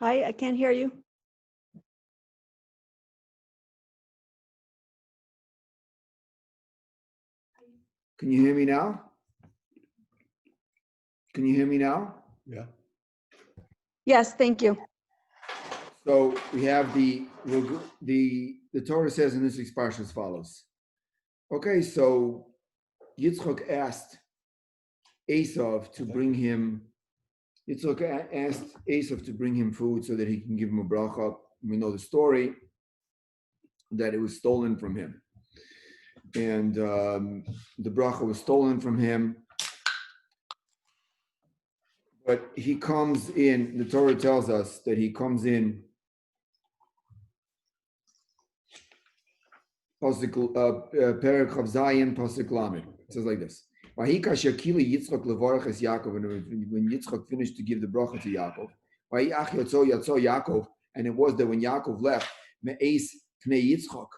Hi, I can't hear you. Can you hear me now? Can you hear me now? Yeah. Yes, thank you. So we have the Torah says in this expression as follows. Okay, so Yitzchak asked Esav to bring him. Yitzchak asked Esav to bring him food so that he can give him a bracha. We know the story that it was stolen from him, and the bracha was stolen from him. But he comes in. The Torah tells us that he comes in. Pasuk Perek Chav Zayin Pasuk Lamed. It says like this: Vayika Shekili Yitzchak levarach es Yaakov. And when Yitzchak finished to give the bracha to Yaakov, Vayach Yatzo Yaakov, and it was that when Yaakov left Me'es Pnei Yitzchak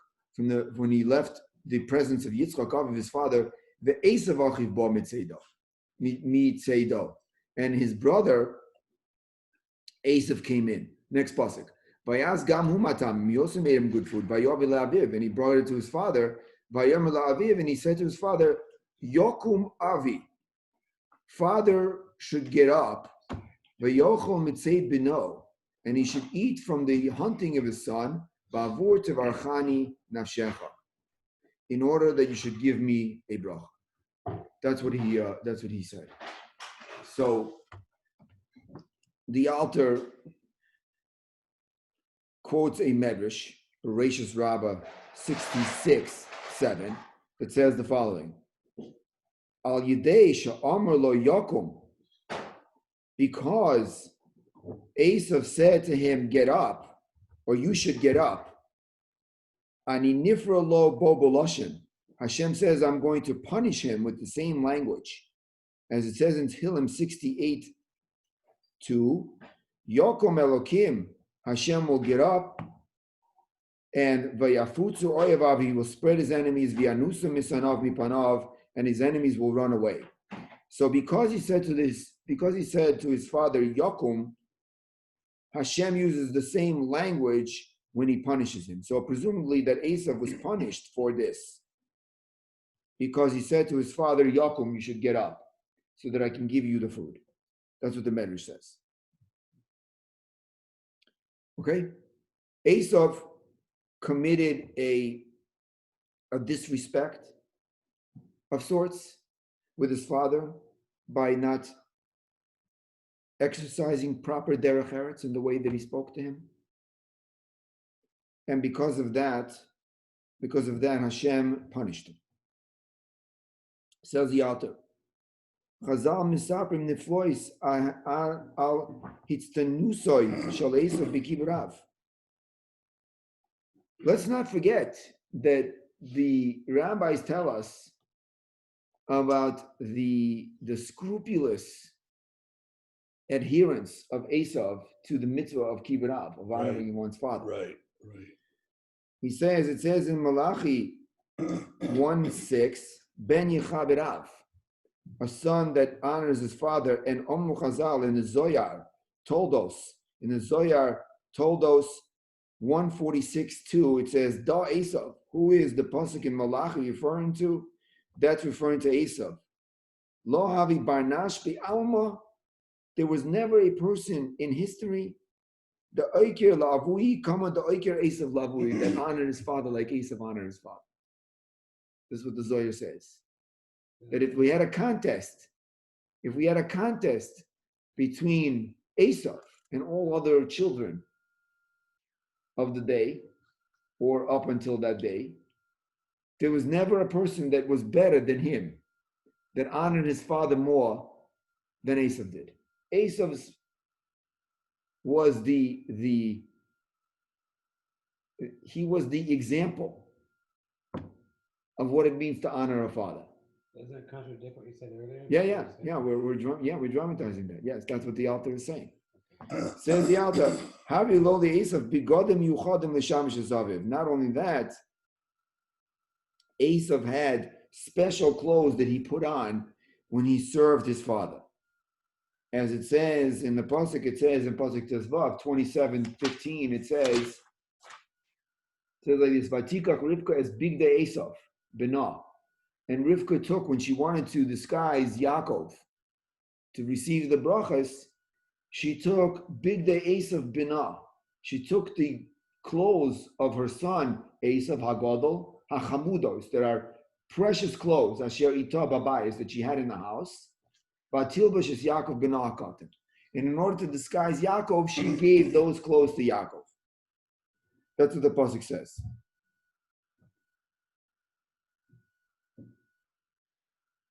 when he left the presence of Yitzchak of his father, the Esav Achiv Bo Mitzeido, and his brother Esav came in. Next pasuk. Vayaz gam humatam. He also made him good food. Vayovi la'aviv, and he brought it to his father. Vayom la'aviv, and he said to his father, Yokum avi. Father should get up. Vayochol mitzeid bino, and he should eat from the hunting of his son. Ba'avur tevarchani nafshecha, in order that you should give me a bracha. That's what he said. So the altar quotes a medrash, Bereshis Rabbah 66:7, that says the following: Al Yidei she'amar lo yakum, because Esav said to him, "Get up," or "You should get up." Ani nifra lo bo b'loshen. Hashem says, "I'm going to punish him with the same language," as it says in Tehillim 68:2. Yakum Elokim. Hashem will get up, and vayafutzu oyevav, he will spread his enemies, v'yanusu misanav mipanav, and his enemies will run away. So because he said to his father Yakum, Hashem uses the same language when he punishes him. So presumably that Esav was punished for this, because he said to his father Yakum, "You should get up so that I can give you the food." That's what the Medrash says. Okay, Esav committed a disrespect of sorts with his father by not exercising proper derech eretz in the way that he spoke to him, and because of that, Hashem punished him. Says the author. Chazal misaprim neflois al hitztanusoi shal Esav b'kiburav. Let's not forget that the rabbis tell us about the scrupulous adherence of Esav to the mitzvah of kiburav, of honoring one's father. Right. It says in Malachi 1:6, Ben Yechabirav, a son that honors his father, and Omnu Chazal in the Zoyar, Toldos, 146:2, it says, Da Esav, who is the pasuk in Malachi referring to? That's referring to Esav. Lo havi barnash be'alma, there was never a person in history, the Oiker Lavui, kama the Oiker Esav Lavui, that honored his father like Esav honored his father. This is what the Zohar says. That if we had a contest between Esav and all other children of the day, or up until that day, there was never a person that was better than him, that honored his father more than Esav did. Esav was the example of what it means to honor a father. Doesn't that contradict what you said earlier? Yeah. We're dramatizing that. Yes, that's what the author is saying. Says the author, "Havi lo Esav bigodim yuchadim l'shamish azaviv." Not only that, Esav had special clothes that he put on when he served his father. as it says in the pasuk, it says in pasuk Tezvav 27:15, it says like this: Vatikach Rivka as big day Esav Benah, and Rivka took when she wanted to disguise Yaakov to receive the brachas. She took big day Esav Benah. She took the clothes of her son Esav Hagadol Hachamudos, that are precious clothes, Asher Ita Babayis, that she had in the house. Vatilbash is Yaakov Benah Katan. And in order to disguise Yaakov, she gave those clothes to Yaakov. That's what the pasuk says.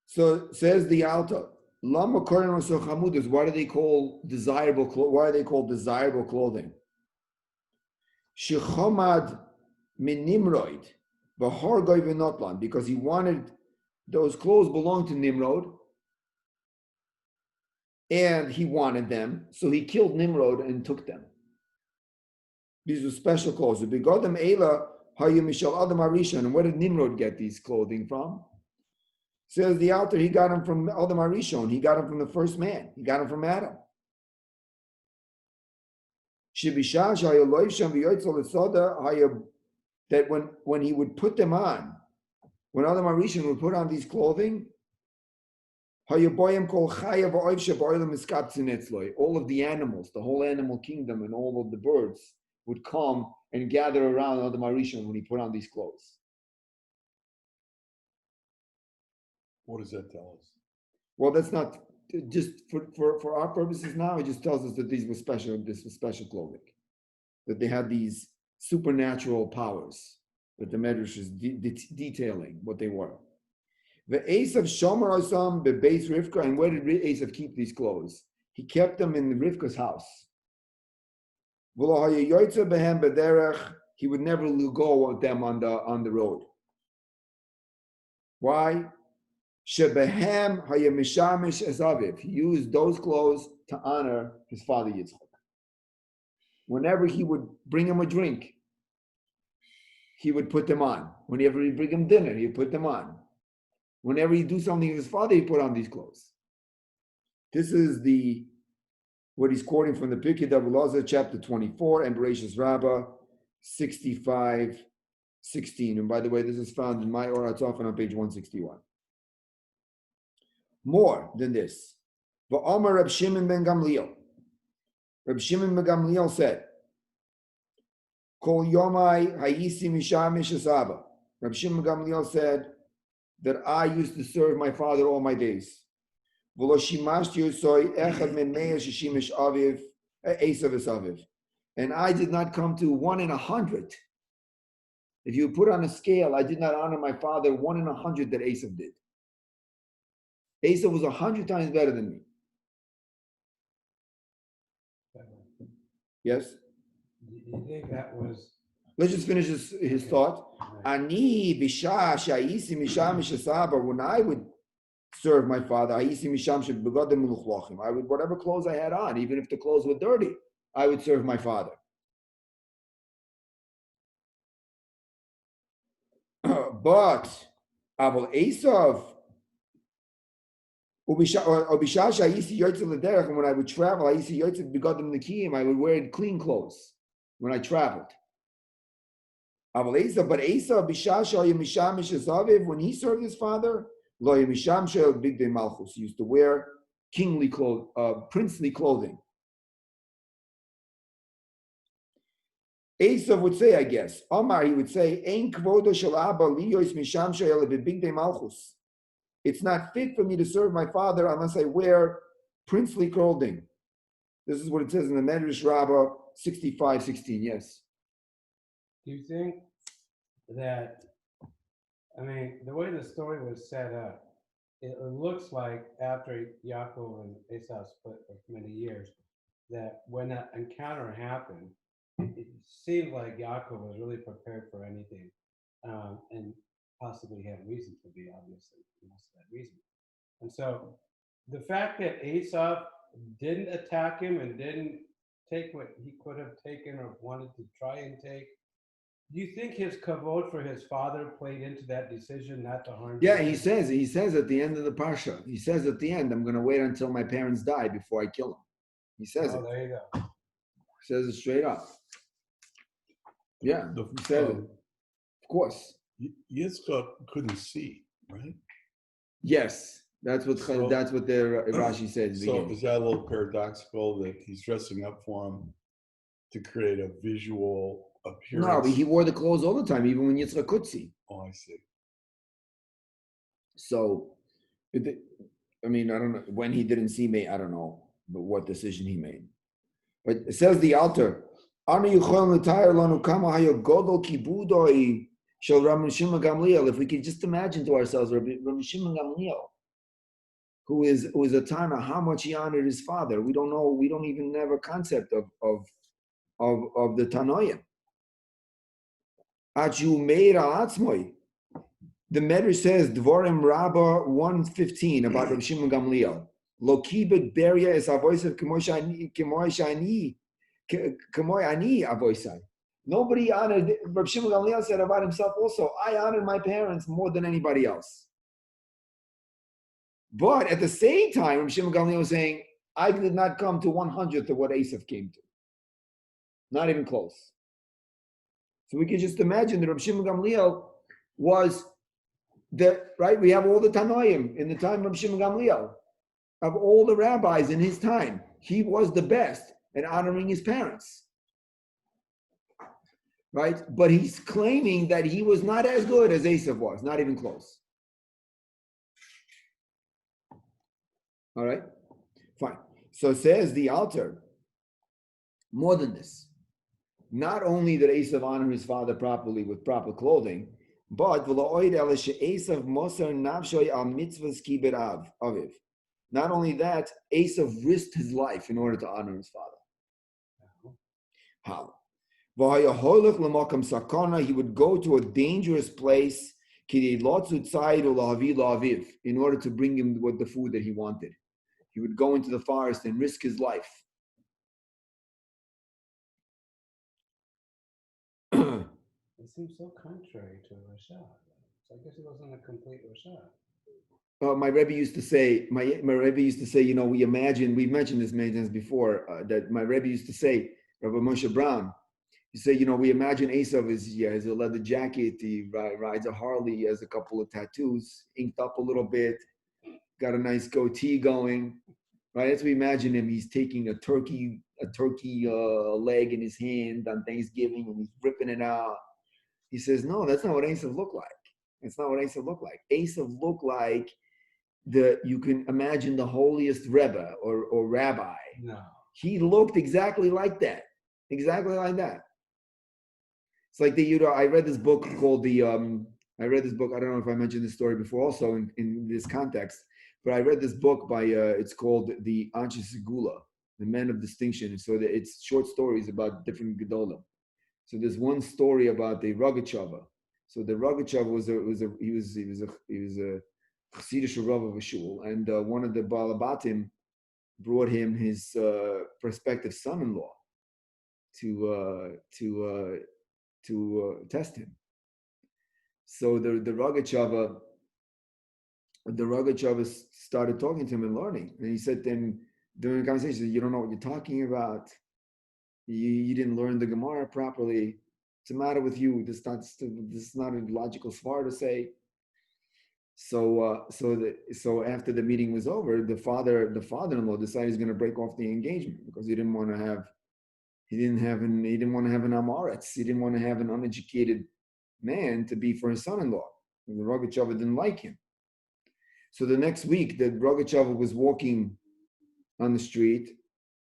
So says the Alta, Lama Koran Chamudas, why do they call desirable clothing? Why are they called desirable clothing? Shechomad min Nimrod, v'hargoy v'notlan, because he wanted those clothes belonged to Nimrod, and he wanted them, so he killed Nimrod and took them. These were special clothes. Begodem Ela Hayim Mishal Adam Arishan. And where did Nimrod get these clothing from? Says the author, he got them from Adam Arishon. He got them from the first man. He got them from Adam. That when he would put them on, when Adam Arishon would put on these clothing, all of the animals, the whole animal kingdom, and all of the birds would come and gather around Adam Arishon when he put on these clothes. What does that tell us? Well, that's not just for our purposes now. It just tells us that these were special. This was special clothing, that they had these supernatural powers. That the Medrash is detailing what they were. The Esav Shomer Osam bebeis Rivka, and where did Esav keep these clothes? He kept them in Rivka's house. He would never go with them on the road. Why? He used those clothes to honor his father Yitzchak. Whenever he would bring him a drink, he would put them on. Whenever he'd bring him dinner, he'd put them on. Whenever he'd do something with his father, he'd put on these clothes. This is what he's quoting from the Pirkei D'Avulazar, chapter 24, and Bereshis Rabbah 65:16. And by the way, this is found in my Or HaTzafon on page 161. More than this, V'Omer Reb Shimon ben Gamliel. Reb Shimon ben Gamliel said, Kol Yomai Hayisi Misham Mishasaba. Reb Shimon ben Gamliel said that I used to serve my father all my days. And I did not come to 1 in 100. If you put on a scale, I did not honor my father 1 in 100 that Esav did. Esav was 100 times better than me. Yes? Do you think that was? Let's just finish his thought. Ani bisha sha'isi misham mishasaba. When I would serve my father, I would, whatever clothes I had on, even if the clothes were dirty, I would serve my father. But Abel Esav, when I would travel, I would wear clean clothes when I traveled. But Esav, when he served his father, he used to wear kingly clothes, princely clothing. Esav would say, I guess, Omar, he would say, it's not fit for me to serve my father unless I wear princely clothing. This is what it says in the Medrash Rabbah 65:16. Yes. Do you think that, I mean, the way the story was set up, it looks like after Yaakov and Esau split for many years, that when that encounter happened, it seemed like Yaakov was really prepared for anything, and possibly had reason to be, obviously. He must have had reason. And so the fact that Esau didn't attack him and didn't take what he could have taken or wanted to try and take, Do you think his kavod for his father played into that decision not to harm? Yeah, Jacob? he says at the end of the parsha, he says at the end, I'm going to wait until my parents die before I kill them. He says it. Oh, there you go. He says it straight up. Yeah, The, he says it. Of course. Yitzchak couldn't see, right? Yes, that's what So- the Rashi says. at the So beginning. is that a little paradoxical that he's dressing up for him to create a visual appearance? No, but he wore the clothes all the time, even when Yitzchak could see. Oh, I see. So, I mean, I don't know when he didn't see me. I don't know, but what decision he made. But it says the altar. If we could just imagine to ourselves, Rabbi Shimon Gamliel, who is a Tana, how much he honored his father. We don't know. We don't even have a concept of the Tanoim. The Medrash says Dvorim Rabbah 115 about Rabbi Shimon Gamliel. Lo kibud beria es avoisav k'moy ani avoisai. Nobody honored. Rabbi Shimon Gamliel said about himself also, I honored my parents more than anybody else. But at the same time, Rabbi Shimon Gamliel was saying, I did not come to 100th of what Asaph came to. Not even close. So we can just imagine that Rabbi Shimon Gamliel was right? We have all the Tanoim in the time of Rabbi Shimon Gamliel. Of all the rabbis in his time, he was the best at honoring his parents. Right? But he's claiming that he was not as good as Asaph was, not even close. All right? Fine. So says the altar, more than this. Not only did Asaph honor his father properly with proper clothing, but not only that, Asaph risked his life in order to honor his father. How? He would go to a dangerous place in order to bring him with the food that he wanted. He would go into the forest and risk his life. It seems so contrary to Rashad. So I guess he wasn't a complete Rashad. My Rebbe used to say, you know, we've mentioned this many times before, that my Rebbe used to say, Rabbi Moshe Brown, he said, you know, we imagine Asaph has a leather jacket, he rides a Harley, he has a couple of tattoos, inked up a little bit, got a nice goatee going, right? That's what we imagine him. He's taking a turkey leg in his hand on Thanksgiving and he's ripping it out. He says, no, that's not what Asaph looked like. That's not what Asaph looked like. Asaph looked like you can imagine the holiest Rebbe or rabbi. No. He looked exactly like that. Exactly like that. It's like I read this book called I don't know if I mentioned this story before also in this context, but I read this book by, it's called the Anshe Segula, the Men of Distinction. So it's short stories about different Gedolim. So there's one story about the Rogatchover. So the Rogatchover was a Chassidish Rav of a shul, and one of the Balabatim brought him his prospective son-in-law to test him. So the Rogatchover started talking to him and learning, and he said to him during the conversation, "You don't know what you're talking about. You didn't learn the Gemara properly. What's the matter with you? This is not a logical svar to say." So after the meeting was over, the father-in-law decided he's going to break off the engagement because he didn't want to have an amaretz. He didn't want to have an uneducated man to be for his son-in-law. And the Rogatchover didn't like him. So the next week, the Rogatchover was walking on the street,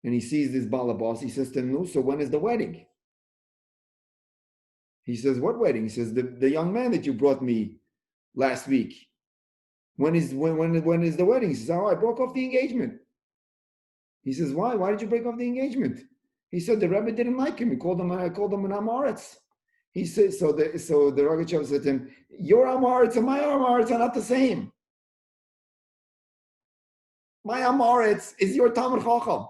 and he sees this balabas. He says to him, "No, so when is the wedding?" He says, "What wedding?" He says, "The young man that you brought me last week. When is the wedding?" He says, "Oh, I broke off the engagement." He says, "Why? Why did you break off the engagement?" He said, "The Rebbe didn't like him. I called him an Amaretz." He said, so the Rogatchover said to him, "Your Amaretz and my Amaretz are not the same. My Amaretz is your Talmud Chacham.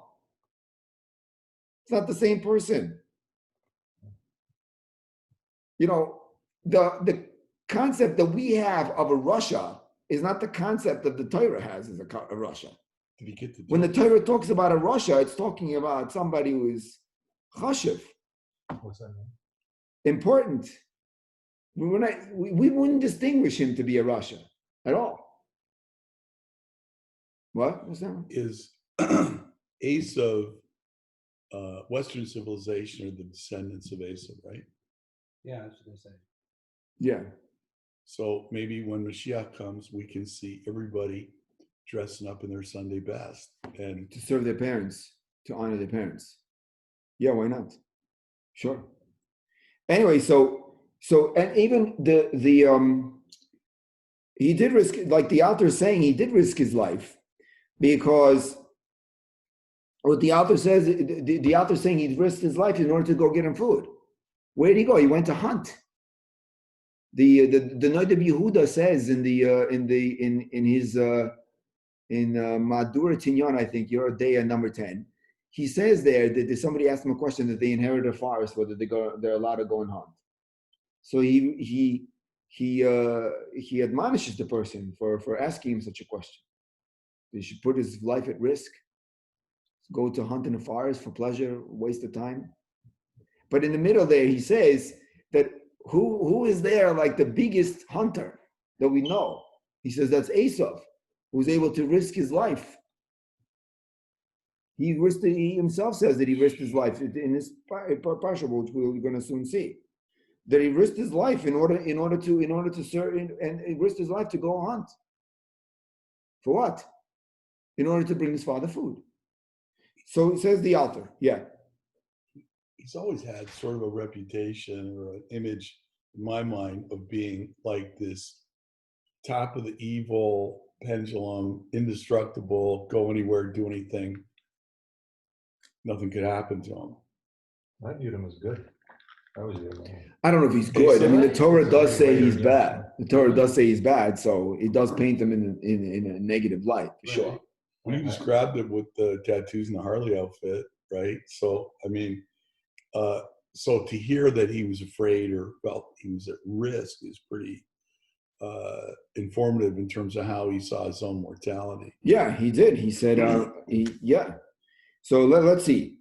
It's not the same person. the concept that we have of a Russia is not the concept that the Torah has as a Russia. Did he get the When the Torah talks about a Russia, it's talking about somebody who is chashiv, What's that mean? important. We wouldn't distinguish him to be a Russia at all. What was that? Is Esav Western civilization are the descendants of Esav, right? Yeah, I was gonna say. Yeah. So maybe when Mashiach comes, we can see everybody dressing up in their Sunday best. And To serve their parents, to honor their parents. Yeah, why not? Sure. Anyway, so and even he did risk, like the author is saying, he did risk his life because what the author says, the author is saying he risked his life in order to go get him food. Where did he go? He went to hunt. The Noda Yehuda says in his Madura Tinyon, I think, your day number 10, he says there that somebody asked him a question that they inherit a forest, whether they're allowed to go and hunt. So he admonishes the person for asking him such a question. He should put his life at risk, go to hunt in the forest for pleasure, waste of time. But in the middle there, he says that who is there like the biggest hunter that we know? He says that's Esav, who's able to risk his life. He himself says that he risked his life in this parsha, which we're going to soon see. That he risked his life in order to serve, and he risked his life to go hunt. For what? In order to bring his father food. So it says the author, yeah. he's always had sort of a reputation or an image in my mind of being like this top of the evil pendulum, indestructible, go anywhere, do anything. Nothing could happen to him. I viewed him as good. I was I don't know if he's good. I mean, the Torah does say he's bad. The Torah does say he's bad, so it does paint him in a negative light, for sure. Well, you described it with the tattoos and the Harley outfit, right? So, I mean, so to hear that he was afraid or felt he was at risk is pretty informative in terms of how he saw his own mortality. Yeah, he did. He said, yeah. So let's see.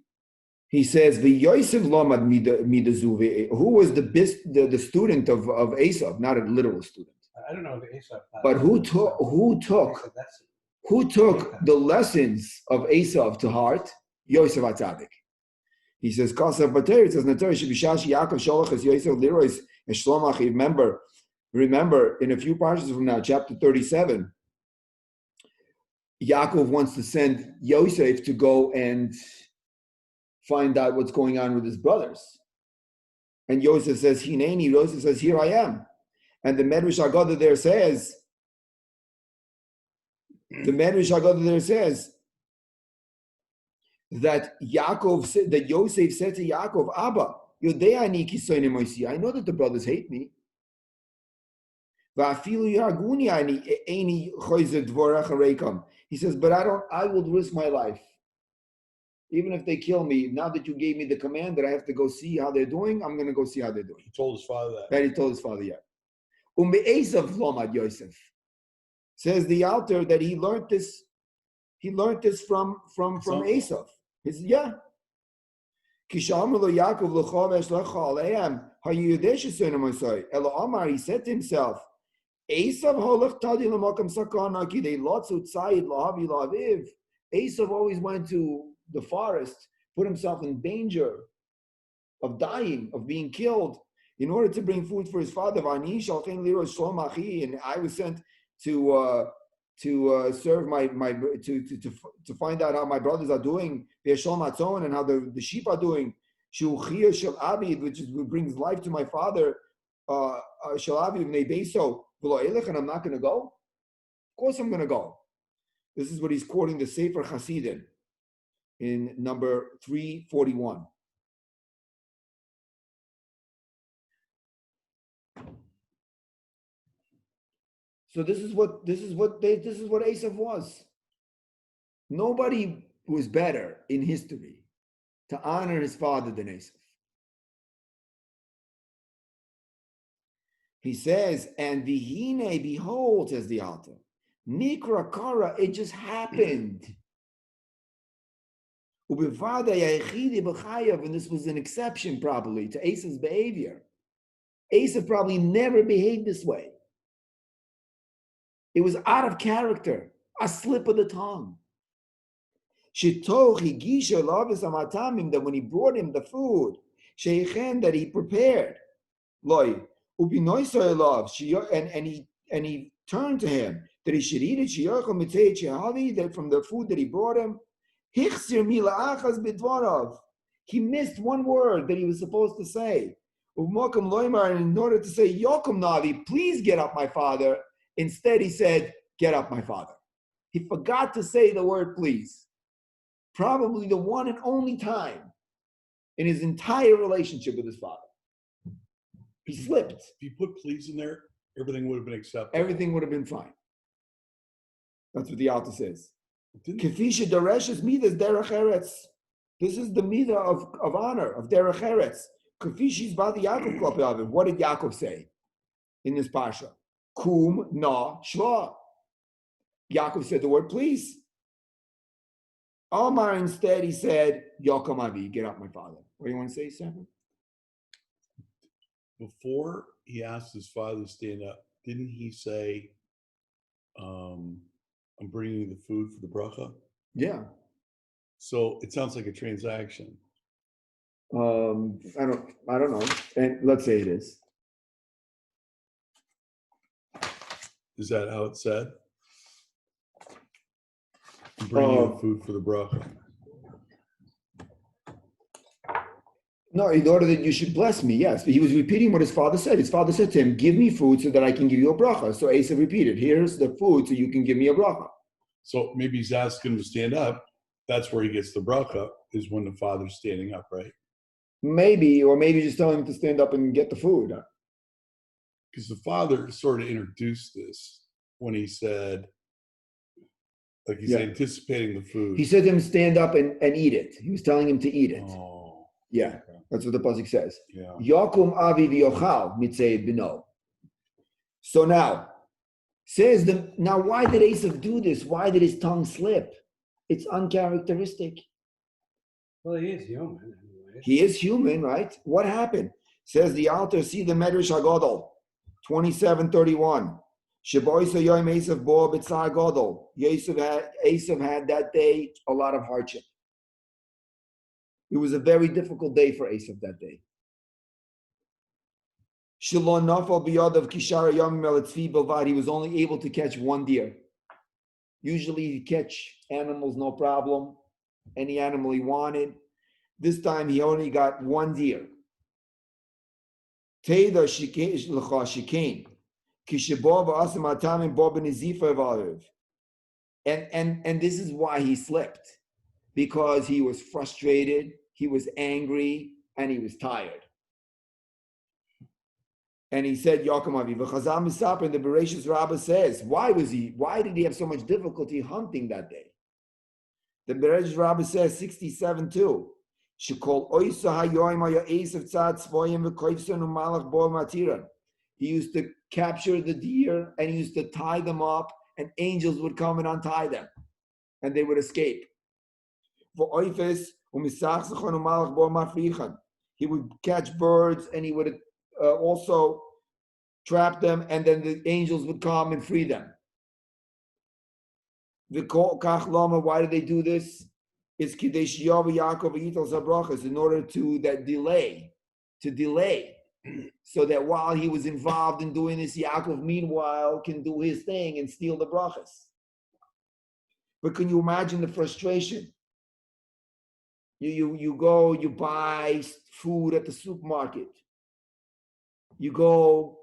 He says, "V'Yosef lomad midazuve." Who was the student of Esav? Not a literal student, I don't know if Aesop. but who took the lessons of Esav to heart? Yosef Atzadik. He says, "Kasav Bater." It says, "Natar shebishash Yaakov sholach es Yosef lirois es Shlomo achiv." Remember, in a few pages from now, chapter 37, Yaakov wants to send Yosef to go and find out what's going on with his brothers. And Yosef says, Hineni, Yosef says, here I am. And the Medrash Haggadah there says, that Yosef said to Yaakov, Abba, I know that the brothers hate me. He says, but I will risk my life. Even if they kill me, now that you gave me the command that I have to go see how they're doing, I'm going to go see how they're doing. He told his father that. That he told his father, yeah. Esav lomad Yosef. Says the author that he learned this from Esav. Yeah. He said to himself, Esav always went to the forest, put himself in danger of dying, of being killed, in order to bring food for his father. And I was sent to serve to find out how my brothers are doing, and how the sheep are doing. Which brings life to my father. And I'm not going to go. Of course, I'm going to go. This is what he's quoting the Sefer Hasidim in number 341. So this is what Esav was. Nobody was better in history to honor his father than Esav. He says, and vihine, behold, says the Alter, nikra kara, it just happened. And this was an exception probably to Esav's behavior. Esav probably never behaved this way. It was out of character, a slip of the tongue. That when he brought him the food, that he prepared, and he turned to him that he should eat it, that from the food that he brought him, he missed one word that he was supposed to say. And in order to say, Yokum Navi, please get up, my father, instead he said, get up, my father. He forgot to say the word please. Probably the one and only time in his entire relationship with his father. He slipped. If you put please in there, everything would have been acceptable. Everything would have been fine. That's what the Alta says. Didn't- Kefisha Dareshes Midas Derech Eretz. This is the Midah of honor, of Derech Eretz. Kefishi's Badi Yaakov Klapi. What did Yaakov say in this Pasha? Kum na shva. Yaakov said the word please. Omar instead, he said, Yokom Avi, get up, my father. What do you want to say, Stephen? Before he asked his father to stand up, didn't he say, I'm bringing you the food for the bracha? Yeah. So it sounds like a transaction. I don't know. And let's say it is. Is that how it's said? I'm bringing you the food for the bracha. No, in order that you should bless me, yes. But he was repeating what his father said. His father said to him, give me food so that I can give you a bracha. So Esav repeated, here's the food so you can give me a bracha. So maybe he's asking him to stand up. That's where he gets the bracha, is when the father's standing up, right? Maybe, or maybe just telling him to stand up and get the food. Because the father sort of introduced this when he said, like he's anticipating the food. He said to him, stand up and eat it. He was telling him to eat it. Oh, Yeah, okay. that's what the pasuk says. Yeah. Yakum avi v'yochal mitzei bino. So now, now why did Esav do this? Why did his tongue slip? It's uncharacteristic. Well, he is human anyway. He is human, right? What happened? Says the Alter, see the Medrash Hagadol, 27:31. Sheboisa Yom Esav bo b'tzar gadol. Esav had that day a lot of hardship. It was a very difficult day for Esav that day. Shilon nafal biyadav kishara yom melatzvi bilvad. He was only able to catch one deer. Usually he'd catch animals, no problem. Any animal he wanted. This time he only got one deer. Teda shikain. And this is why he slipped. Because he was frustrated, he was angry, and he was tired. And he said, Yaakov Avi, v'chazal misaper, and the Bereshis Rabbah says, why did he have so much difficulty hunting that day? The Bereshis Rabbah says, 67:2. Shekol oisa hayoim haya esav tzad tzvoyim v'koifson u'malach bo matiran. He used to capture the deer and he used to tie them up, and angels would come and untie them, and they would escape. He would catch birds and he would also trap them, and then the angels would come and free them. Why did they do this? It's in order to delay, so that while he was involved in doing this, Yaakov meanwhile can do his thing and steal the brachas. But can you imagine the frustration? You go, you buy food at the supermarket. You go,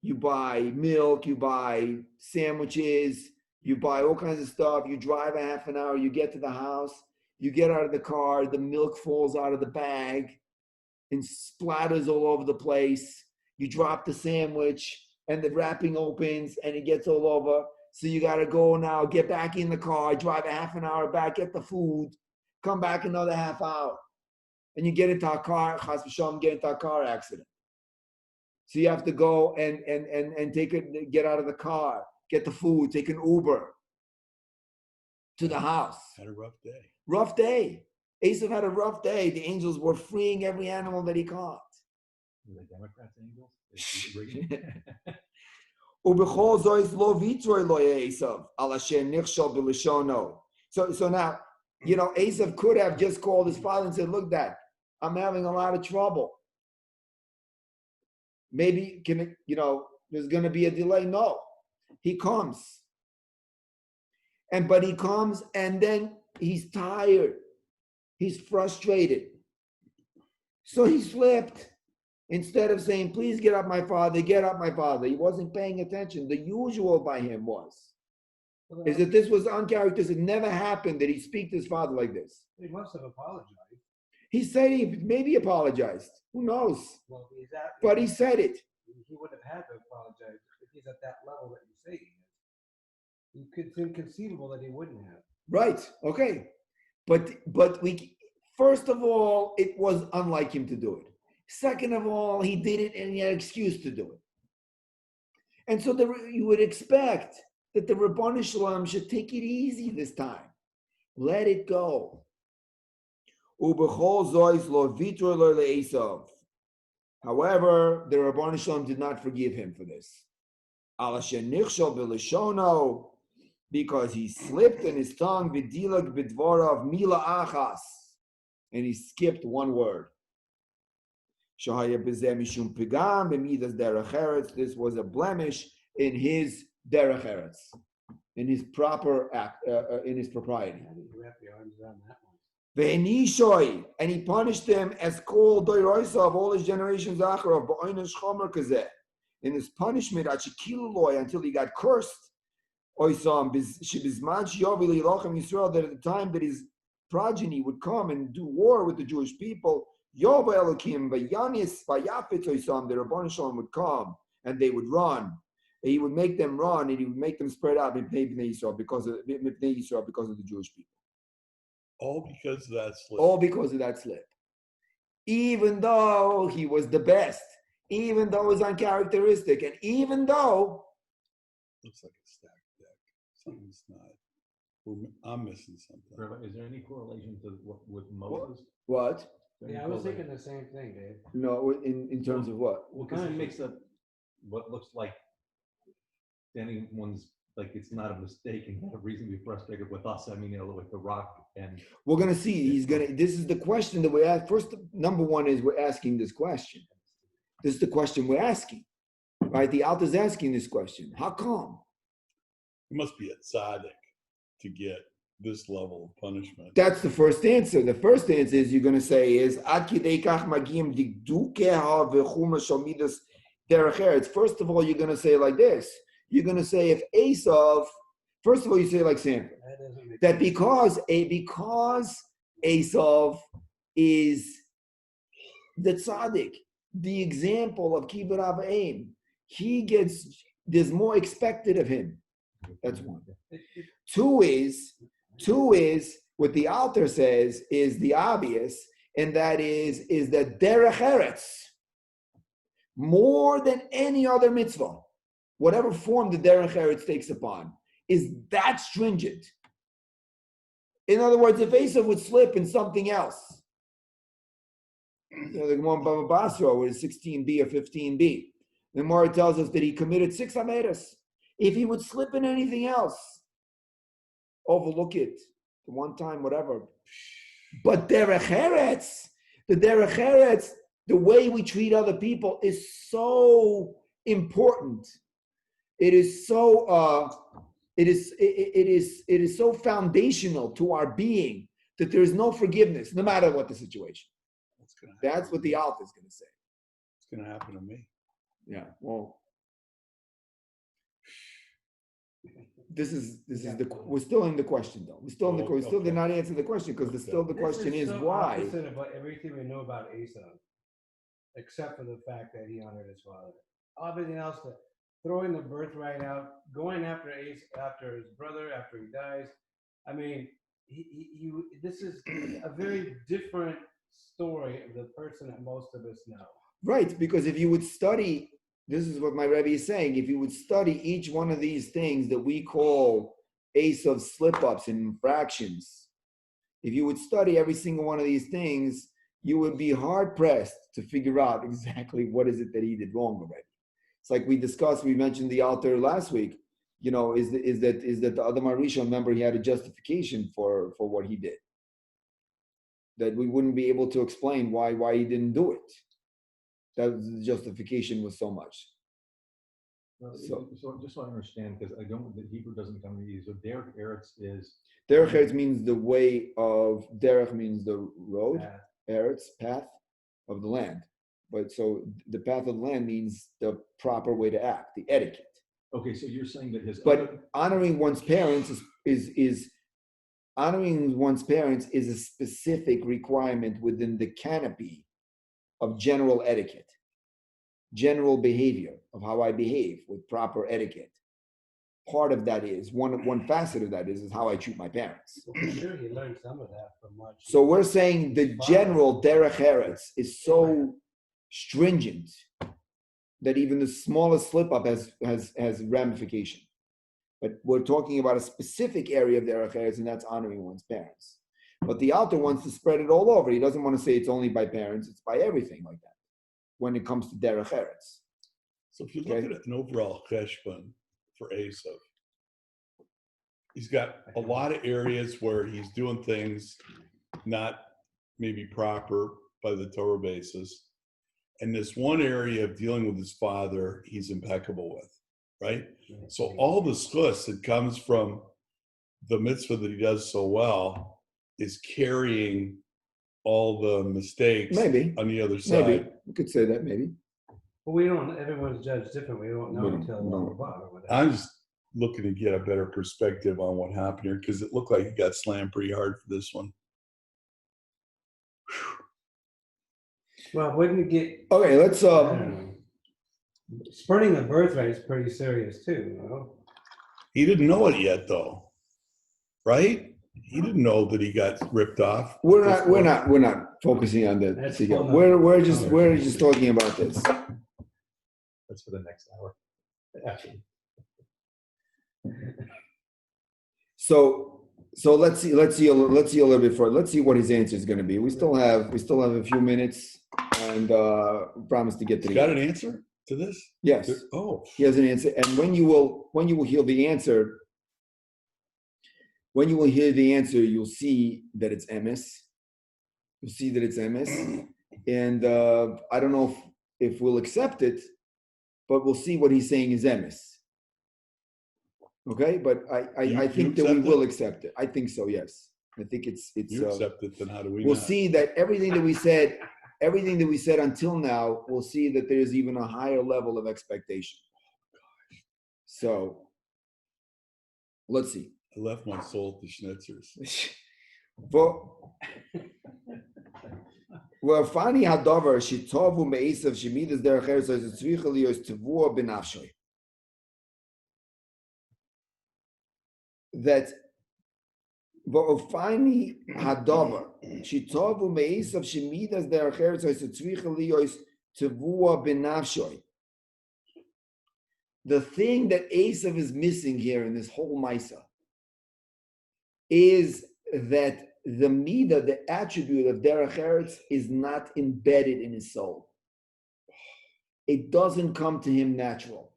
you buy milk, you buy sandwiches, you buy all kinds of stuff. You drive a half an hour, you get to the house, you get out of the car, the milk falls out of the bag and splatters all over the place. You drop the sandwich and the wrapping opens and it gets all over. So you got to go now, get back in the car, drive a half an hour back, get the food, come back another half hour. And you get into a car, chas v'shalom, get into a car accident. So you have to go and get out of the car, get the food, take an Uber to the house. Had a rough day. Rough day. Esav had a rough day. The angels were freeing every animal that he caught. Were they Democrats, angels? Is it Reagan? ובכל זאת לא ויתר לו עשיו על אשר נכשל בלשונו. So now, Esav could have just called his father and said, look, Dad, I'm having a lot of trouble. Maybe, there's going to be a delay. No. He comes. But he comes and then he's tired. He's frustrated. So he slipped. Instead of saying, please get up, my father, get up, my father. He wasn't paying attention. The usual by him is that this was uncharacteristic. It never happened that he speak to his father like this. He must have apologized. He said he maybe apologized. Who knows? Well, But he said it. He would have had to apologize if he's at that level that you say he is. It's inconceivable that he wouldn't have. Right. Okay. But first of all, it was unlike him to do it. Second of all, he did it and he had an excuse to do it. And so you would expect that the Rabbanu Shalom should take it easy this time. Let it go. However, the Rabbanu Shalom did not forgive him for this. Because he slipped in his tongue, and he skipped one word. This was a blemish in his derech eretz, in his proper act, in his propriety. How do you wrap your arms around that one? And he punished him as called doiroisa of all his generations acharav ba'oinish chomer kazeh. In his punishment, until he got cursed. That at the time that his progeny would come and do war with the Jewish people, the Rabbanu Shalom would come and they would run. And he would make them run and he would make them spread out because of the Jewish people. All because of that slip. All because of that slip. Even though he was the best, even though it was uncharacteristic, and even though Looks like a stacked deck. Something's not. I'm missing something. Rabbi, is there any correlation to with Moses? what? Yeah, I was thinking the same thing, Dave. No, in terms of what? Well, because it makes up what looks like anyone's, like it's not a mistake and not a reason to be frustrated with us. I mean, with the rock and We're gonna see. This is the question that we ask. First, number one is we're asking this question. This is the question we're asking, right? The Alta is asking this question. How come? It must be a tzaddik to get this level of punishment. That's the first answer. The first answer is you're gonna say is Ad kidei kach magim dikdukeha v'chuma shel midas derech eretz. First of all, you're gonna say like this. You're gonna say if Esav. First of all, you say like Sanford. That because Esav is the tzaddik, the example of kibbud av v'aim, there's more expected of him. That's one. Two is what the Alter says is the obvious, and that is that derech eretz, more than any other mitzvah, whatever form the derech eretz takes upon, is that stringent. In other words, if Esav would slip in something else, the Gemara Bava Basra with 16b or 15b, the Gemara tells us that he committed 6 ameres. If he would slip in anything else, overlook it, the one time, whatever. But derech eretz, the way we treat other people is so important. It is so it is so foundational to our being that there is no forgiveness, no matter what the situation. That's what the Alpha is going to say. It's going to happen to me. Yeah. Well, this is we're still in the question though. We still did not answer the question because the question is why. This is so opposite of everything we know about Esau, except for the fact that he honored his father. Everything else, throwing the birthright out, going after his brother after he dies. I mean, this is a very different story of the person that most of us know. Right, because if you would study, this is what my Rebbe is saying, if you would study each one of these things that we call ace of slip-ups and infractions, if you would study every single one of these things, you would be hard-pressed to figure out exactly what is it that he did wrong already. It's like we mentioned the altar last week, is that the Adam Arisha, remember, he had a justification for what he did, that we wouldn't be able to explain why he didn't do it. That the justification was so much. So just so I understand, because the Hebrew doesn't come easy. So derech eretz is Derech eretz means the way of, derech means the road, Path. eretz, path of the land. But so the path of the land means the proper way to act, the etiquette. okay. So you're saying that his But honoring one's parents is honoring one's parents is a specific requirement within the canopy of general etiquette, general behavior of how I behave with proper etiquette. Part of that is one facet of that is how I treat my parents. Well, I'm sure he learned some of that from watching. So we're saying the general derech eretz is so stringent that even the smallest slip up has ramification. But we're talking about a specific area of derech eretz, and that's honoring one's parents. But the author wants to spread it all over. He doesn't want to say it's only by parents; it's by everything like that. When it comes to derech eretz. So if you look at an overall cheshbon for Esav, he's got a lot of areas where he's doing things not maybe proper by the Torah basis. And this one area of dealing with his father, he's impeccable with, right? So all the schus that comes from the mitzvah that he does so well is carrying all the mistakes Maybe. on the other side. Maybe you could say that. Maybe. But we don't, everyone's judged different. We don't know We don't until know. or whatever. I'm just looking to get a better perspective on what happened here because it looked like he got slammed pretty hard for this one. Well, wouldn't it get, Okay, let's. I don't know. Spurning the birthright is pretty serious too, you know? He didn't know it yet, though, right? He didn't know that he got ripped off. We're not focusing on that. That's together. fun. We're just talking about this. that's for the next hour. So let's see a little bit further. Let's see what his answer is going to be. We still have a few minutes, and promise to get to He's the got an answer to this? Yes, Oh, he has an answer. And when you will hear the answer, you'll see that it's emes. You'll see that it's emes, and I don't know if we'll accept it, but we'll see what he's saying is emes. Okay, but I think that we will accept it. I think so. Yes, I think it's. you accept it, then how do we We'll not? see that everything that we said until now, we'll see that there's even a higher level of expectation. So let's see. I left my soul to Schnitzer's. Fani hadover shitovu meisav shemidas derech eretz as tzricha liyos tevua b'nafshay. That v'ofani hadover shitovu meisav shemidas derech eretz as tzricha liyos tevua b'nafshay. The thing that Esav is missing here in this whole Maisa is that the midah, the attribute of derech eretz, is not embedded in his soul. It doesn't come to him natural.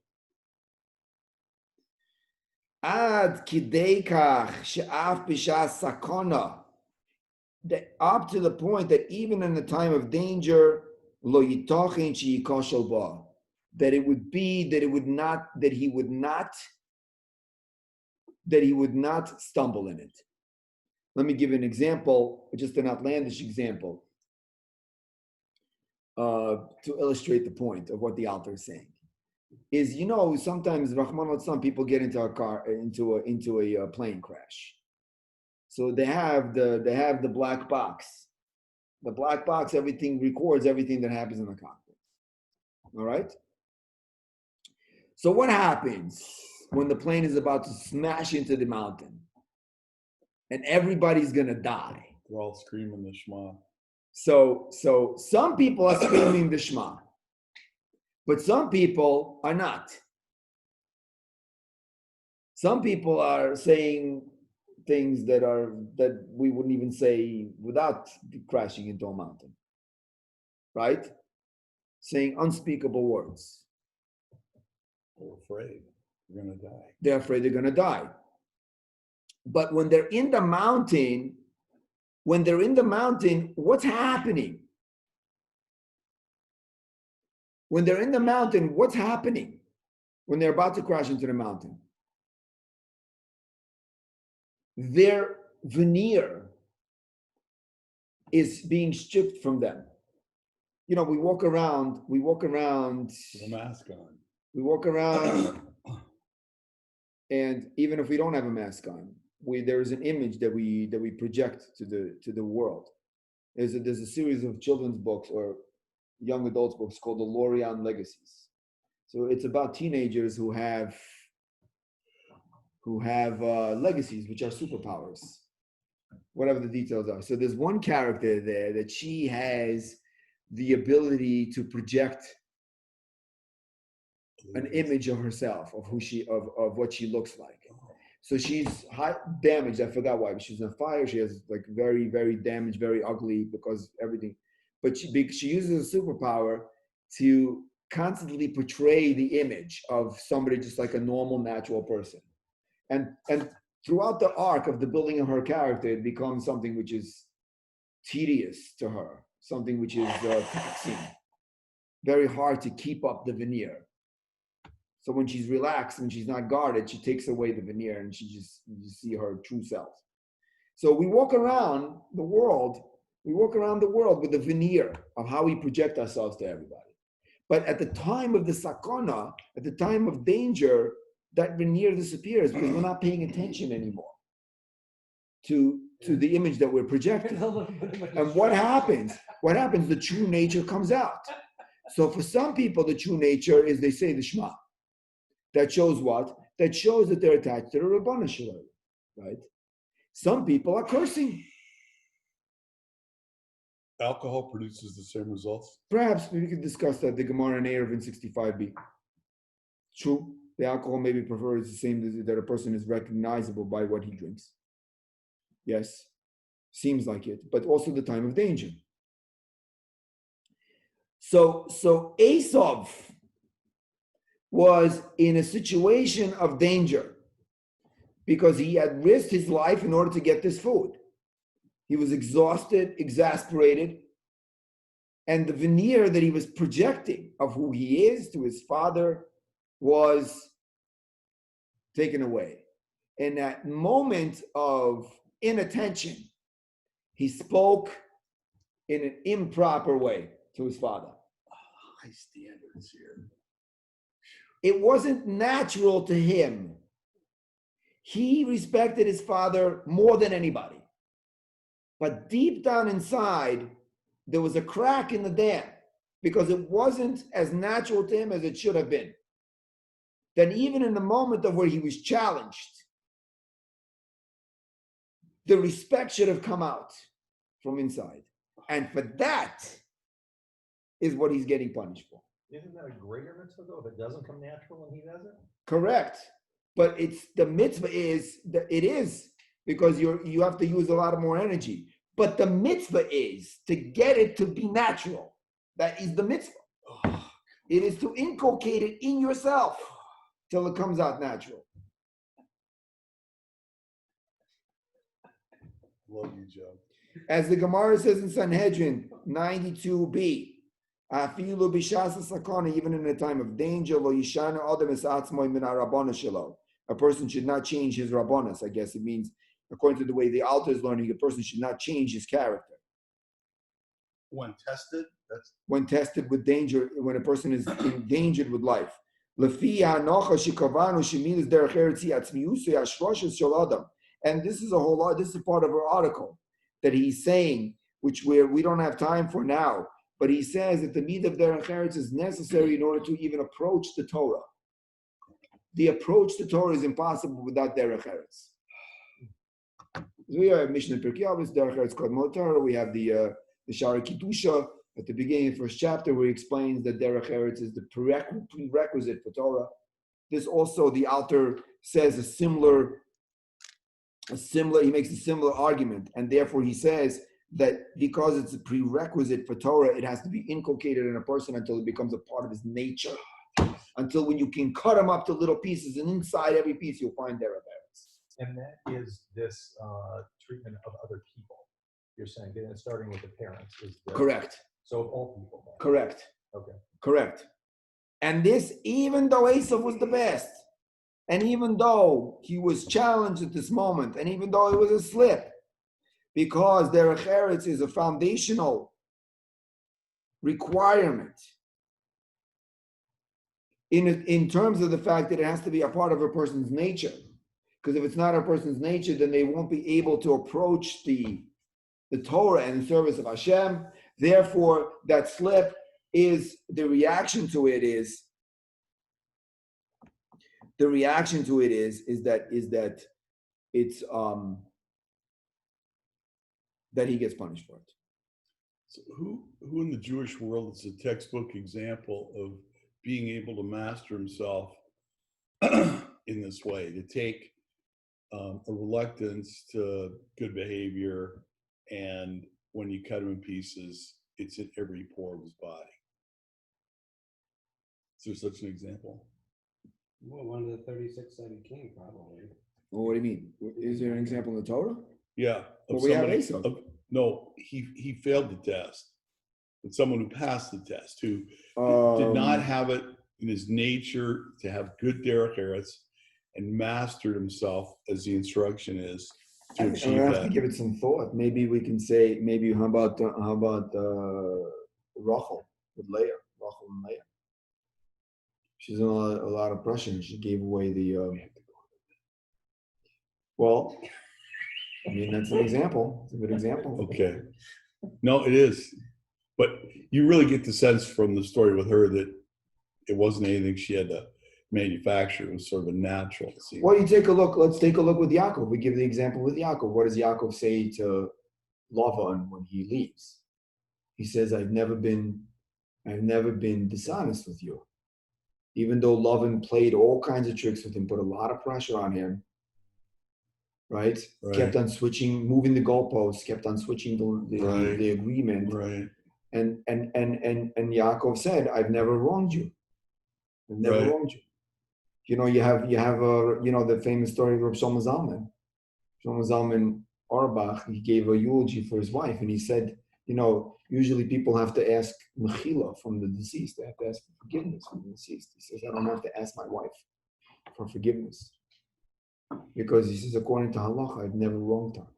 Ad kidei kach she'af b'shas sakona, up to the point that even in the time of danger, lo yitochen she'yikoshel ba, that he would not stumble in it. Let me give an example, just an outlandish example, to illustrate the point of what the author is saying. Is, sometimes Rahman al-Islam, people get into a plane crash. So they have the black box. The black box, everything records everything that happens in the cockpit. All right. So what happens when the plane is about to smash into the mountain and everybody's gonna die? We're all screaming the Shema. So some people are screaming the Shema. But some people are not. Some people are saying things that we wouldn't even say without crashing into a mountain, right? Saying unspeakable words. They're afraid they're going to die. They're afraid they're going to die. But when they're in the mountain, what's happening? When they're in the mountain, what's happening? When they're about to crash into the mountain? Their veneer is being stripped from them. You know, we walk around, With a mask on. we walk around, and even if we don't have a mask on, there is an image that we project to the world. There's a series of children's books or young adults books called the Lorient Legacies. So it's about teenagers who have legacies, which are superpowers, whatever the details are. So there's one character there that she has the ability to project an image of herself, of what she looks like. So she's damaged. I forgot why, but she's on fire. She has like very, very damaged, very ugly because everything. But she uses a superpower to constantly portray the image of somebody just like a normal, natural person. And throughout the arc of the building of her character, it becomes something which is tedious to her, something which is taxing, very hard to keep up the veneer. So when she's relaxed, when she's not guarded, she takes away the veneer and you see her true self. So we walk around the world with the veneer of how we project ourselves to everybody. But at the time of the sakana, at the time of danger, that veneer disappears because we're not paying attention anymore to the image that we're projecting. And what happens? The true nature comes out. So for some people, the true nature is they say the Shema. That shows what? That shows that they're attached to the Rabbana Shalom, right? Some people are cursing. Alcohol produces the same results. Perhaps we could discuss that, the Gemara in Eruvin 65b. True, the alcohol maybe prefers the same, that a person is recognizable by what he drinks. Yes, seems like it, but also the time of danger. So Esav was in a situation of danger because he had risked his life in order to get this food. He was exhausted, exasperated, and the veneer that he was projecting of who he is to his father was taken away. In that moment of inattention, he spoke in an improper way to his father. High standards here. It wasn't natural to him. He respected his father more than anybody. But deep down inside, there was a crack in the dam because it wasn't as natural to him as it should have been. Then even in the moment of where he was challenged, the respect should have come out from inside. And for that is what he's getting punished for. Isn't that a greater mitzvah though, if it doesn't come natural when he does it? Correct. But it's the mitzvah is that it is because you have to use a lot more energy. But the mitzvah is to get it to be natural. That is the mitzvah. It is to inculcate it in yourself till it comes out natural. Love you, Joe. As the Gemara says in Sanhedrin 92b, even in a time of danger, a person should not change his rabbanas. I guess it means, according to the way the Alter is learning, a person should not change his character. When tested, when tested with danger, when a person is endangered with life. And this is a whole lot, this is part of our article that he's saying, which we don't have time for now, but he says that the need of derech eretz is necessary in order to even approach the Torah. The approach to Torah is impossible without derech eretz. We have Mishnah Pirkei Avos, derech eretz kod motar. We have the Shara Kiddusha, at the beginning of the first chapter, where he explains that derech eretz is the prerequisite for Torah. This also, the author says he makes a similar argument, and therefore he says that because it's a prerequisite for Torah, it has to be inculcated in a person until it becomes a part of his nature. Until when you can cut them up to little pieces, and inside every piece you'll find derech eretz. And that is this treatment of other people. You're saying, starting with the parents. Correct. So all people. Then. Correct. Okay. Correct. And this, even though Esav was the best, and even though he was challenged at this moment, and even though it was a slip, because derech eretz is a foundational requirement in terms of the fact that it has to be a part of a person's nature. Because if it's not a person's nature, then they won't be able to approach the Torah and the service of Hashem. Therefore, that slip is the reaction to it is that it's that he gets punished for it. So who in the Jewish world is a textbook example of being able to master himself in this way, to take a reluctance to good behavior, and when you cut him in pieces, it's in every pore of his body? Is there such an example? Well, one of the 36-sided king, probably. Well, what do you mean? Is there an example in the Torah? Yeah. Well, we have Esav. No, he failed the test. But someone who passed the test, who did not have it in his nature to have good derech eretz, and mastered himself, as the instruction is, to I'm achieve gonna have to that. give it some thought. Maybe we can say, how about Rachel with Leah? Rachel and Leah. She's in a lot of pressure, and she gave away the. Well, I mean, that's an example. It's a good example. Okay. No, it is. But you really get the sense from the story with her that it wasn't anything she had to manufacture. It was sort of a natural scene. Well, you take a look. Let's take a look with Yaakov. We give the example with Yaakov. What does Yaakov say to Lavan when he leaves? He says, "I've never been dishonest with you." Even though Lavan played all kinds of tricks with him, put a lot of pressure on him, right? Kept on switching, moving the goalposts, kept on switching the agreement. Right. And Yaakov said, "I've never wronged you. I've never wronged you." You know, you have the famous story of Rav Shlomo Zalman. Shlomo Zalman Auerbach, he gave a eulogy for his wife, and he said, usually people have to ask mechila from the deceased. They have to ask for forgiveness from the deceased. He says, I don't have to ask my wife for forgiveness. Because he says, according to halacha, I've never wronged her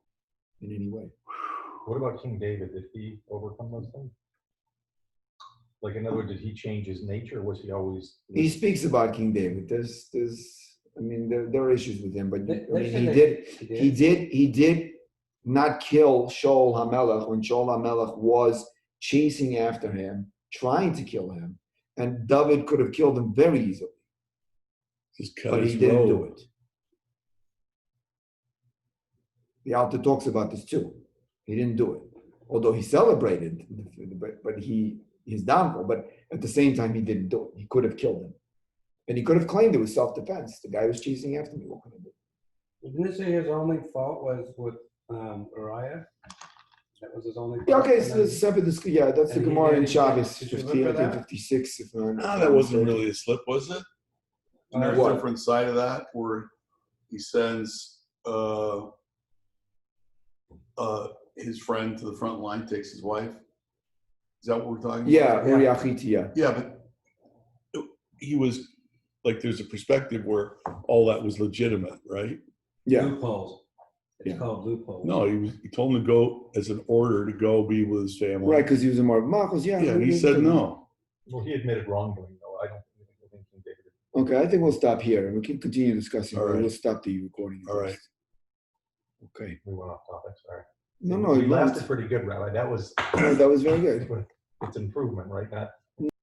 in any way. What about King David? Did he overcome those things? Like, in other words, did he change his nature, or was he always? He speaks about King David. There are issues with him, but he did not kill Shaul HaMelech when Shaul HaMelech was chasing after him, trying to kill him, and David could have killed him very easily. But he didn't do it. The author talks about this too. He didn't do it, although he celebrated, but his downfall. But at the same time, he didn't do it. He could have killed him, and he could have claimed it was self-defense. The guy was chasing after me. What could I do? Didn't it say his only fault was with Uriah? That was his only fault. Yeah, okay, so that's the Gemara in Shabbos, did you look 50, for I think that? 56. If I'm not That wasn't mistaken. really a slip, was it? And there's a What? different side of that where he sends his friend to the front line, takes his wife. Is that what we're talking about? Yeah, Uri Achiti, yeah. Yeah, but he was like, there's a perspective where all that was legitimate, right? Yeah. Loopholes. It's Yeah. called loopholes. No, he told him to go as an order to go be with his family. Right, because he was a Marv Malchus, yeah. Yeah, and he said no. Well, he admitted wrongdoing, though. I don't think King David. Okay, I think we'll stop here and we can continue discussing. All right. We'll stop the recording. All right. Okay. We went off topic. Sorry. No, we you lasted pretty good, Rabbi. That was that was very good. it's improvement, right? Not